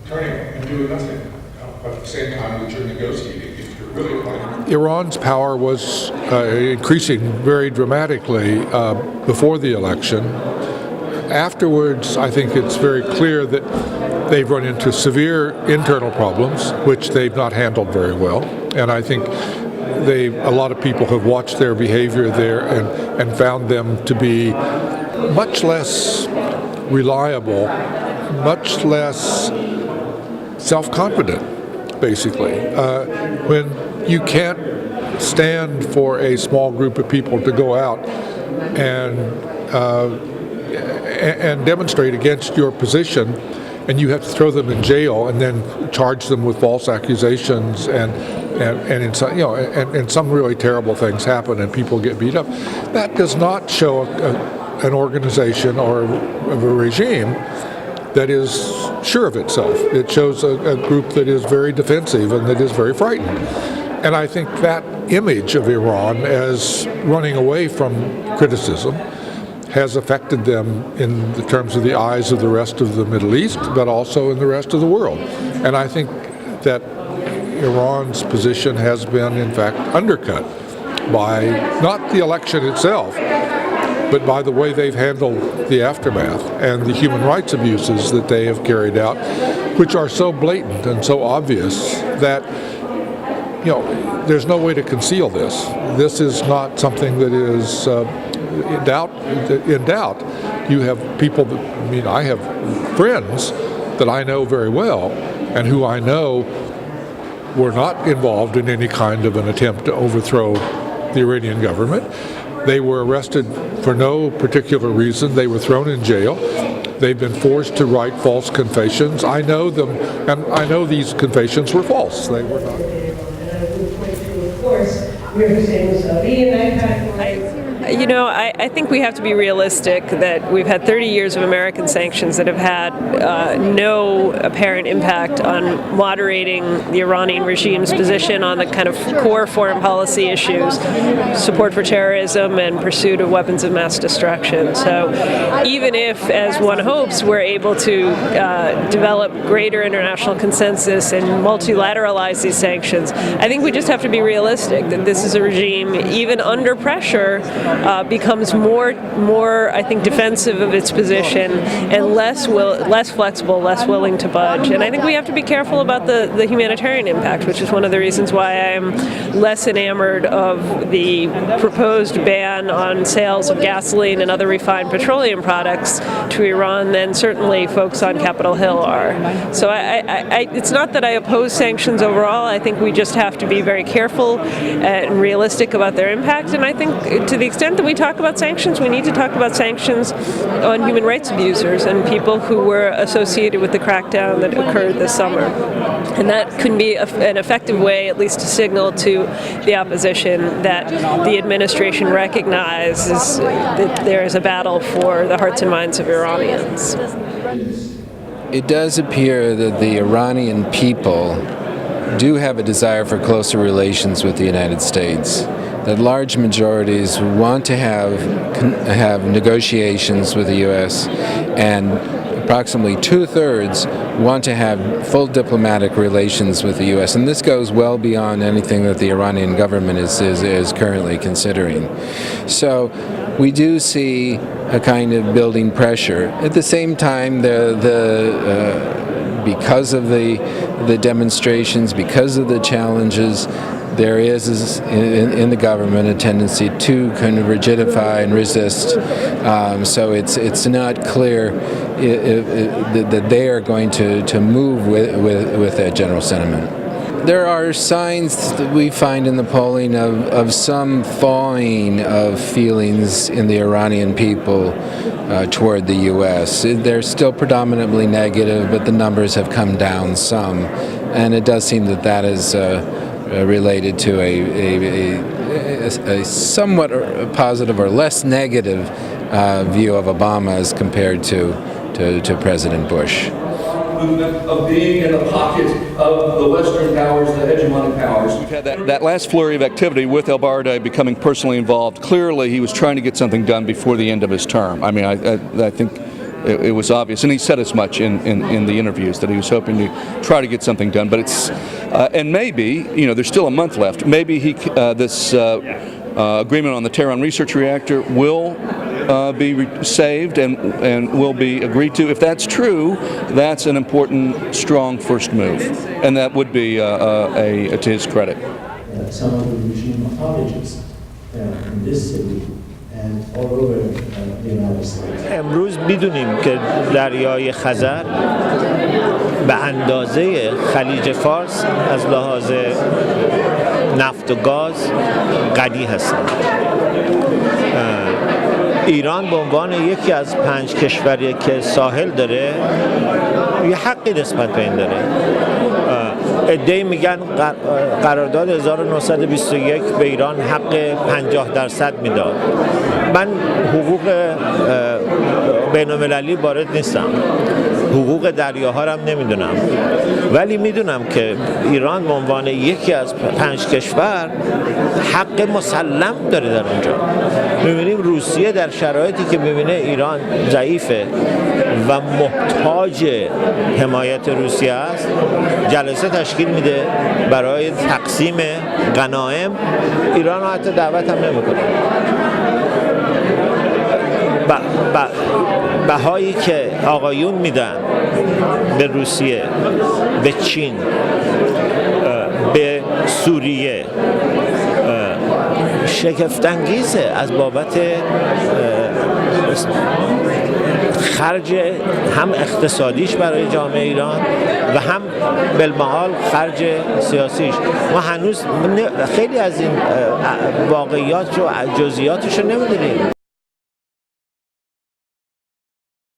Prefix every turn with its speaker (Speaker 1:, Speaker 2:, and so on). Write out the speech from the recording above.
Speaker 1: turning and doing nothing at the same time that you're negotiating. If you're really planning.
Speaker 2: Iran's power was increasing very dramatically before the election. Afterwards, I think it's very clear that they've run into severe internal problems, which they've not handled very well. And I think a lot of people have watched their behavior there and found them to be much less reliable, much less self-confident, basically. When you can't stand for a small group of people to go out and demonstrate against your position, and you have to throw them in jail and then charge them with false accusations, and in some, and some really terrible things happen and people get beat up. That does not show an organization or a regime that is sure of itself. It shows a group that is very defensive and that is very frightened. And I think that image of Iran as running away from criticism has affected them in the terms of the eyes of the rest of the Middle East, but also in the rest of the world. And I think that Iran's position has been, in fact, undercut by not the election itself, but by the way they've handled the aftermath and the human rights abuses that they have carried out, which are so blatant and so obvious that there's no way to conceal this. This is not something that is in doubt. You have people I have friends that I know very well and who I know were not involved in any kind of an attempt to overthrow the Iranian government. They were arrested for no particular reason. They were thrown in jail. They've been forced to write false confessions. I know them, and I know these confessions were false. They were not.
Speaker 3: Of course, we're Hussein Saudi, and
Speaker 4: I think we have to be realistic that we've had 30 years of American sanctions that have had no apparent impact on moderating the Iranian regime's position on the kind of core foreign policy issues, support for terrorism and pursuit of weapons of mass destruction. So even if, as one hopes, we're able to develop greater international consensus and multilateralize these sanctions, I think we just have to be realistic that this is a regime, even under pressure, becomes more, I think, defensive of its position and less flexible, less willing to budge. And I think we have to be careful about the humanitarian impact, which is one of the reasons why I am less enamored of the proposed ban on sales of gasoline and other refined petroleum products to Iran than certainly folks on Capitol Hill are. So it's not that I oppose sanctions overall. I think we just have to be very careful and realistic about their impact. And I think to the extent that we talk about sanctions, we need to talk about sanctions on human rights abusers and people who were associated with the crackdown that occurred this summer. And that can be an effective way, at least to signal to the opposition that the administration recognizes that there is a battle for the hearts and minds of Iranians.
Speaker 5: It does appear that the Iranian people do have a desire for closer relations with the United States, that large majorities want to have negotiations with the U.S., and approximately 2/3 want to have full diplomatic relations with the U.S., and this goes well beyond anything that the Iranian government is currently considering. So we do see a kind of building pressure. At the same time, because of the demonstrations, because of the challenges, there is in the government a tendency to kind of rigidify and resist. So it's not clear that they are going to move with that general sentiment. There are signs that we find in the polling of some thawing of feelings in the Iranian people toward the U.S. They're still predominantly negative, but the numbers have come down some, and it does seem that is related to a somewhat positive or less negative view of Obama as compared to President Bush.
Speaker 6: Of being in the pocket of the Western powers, the hegemonic powers.
Speaker 7: We've had that last flurry of activity with El-Baradei becoming personally involved. Clearly, he was trying to get something done before the end of his term. I mean, I think it was obvious, and he said as much in the interviews that he was hoping to try to get something done. But it's and maybe there's still a month left. Maybe this agreement on the Tehran research reactor will be saved and will be agreed to. If that's true, that's an important, strong first move, and that would be to his credit.
Speaker 8: Some of the regime authorities in this city and all over the United States.
Speaker 9: امروز میدونیم که دریای خزر به اندازه خلیج فارس از لحاظ نفت و گاز غنی هستند. ایران به عنوان یکی از 5 کشوری که ساحل داره یه حقی نسبت به این داره. عده‌ای میگن قرارداد 1921 به ایران حق 50% میداد. من حقوق بین‌المللی وارد نیستم، حقوق دریاها رو هم نمیدونم، ولی میدونم که ایران به عنوان یکی از 5 کشور حق مسلم داره در اونجا. میبینیم روسیه در شرایطی که میبینه ایران ضعیفه و محتاج حمایت روسیه است، جلسه تشکیل میده برای تقسیم غنایم. ایران رو حتی دعوت هم نمیکنه. بهایی که آقایون میدن به روسیه، به چین، به سوریه شگفت‌انگیزه از بابت خرج هم اقتصادیش برای جامعه ایران و هم بالمحال خرج سیاسیش. ما هنوز خیلی از این واقعیات و جزئیاتش رو نمیدونیم.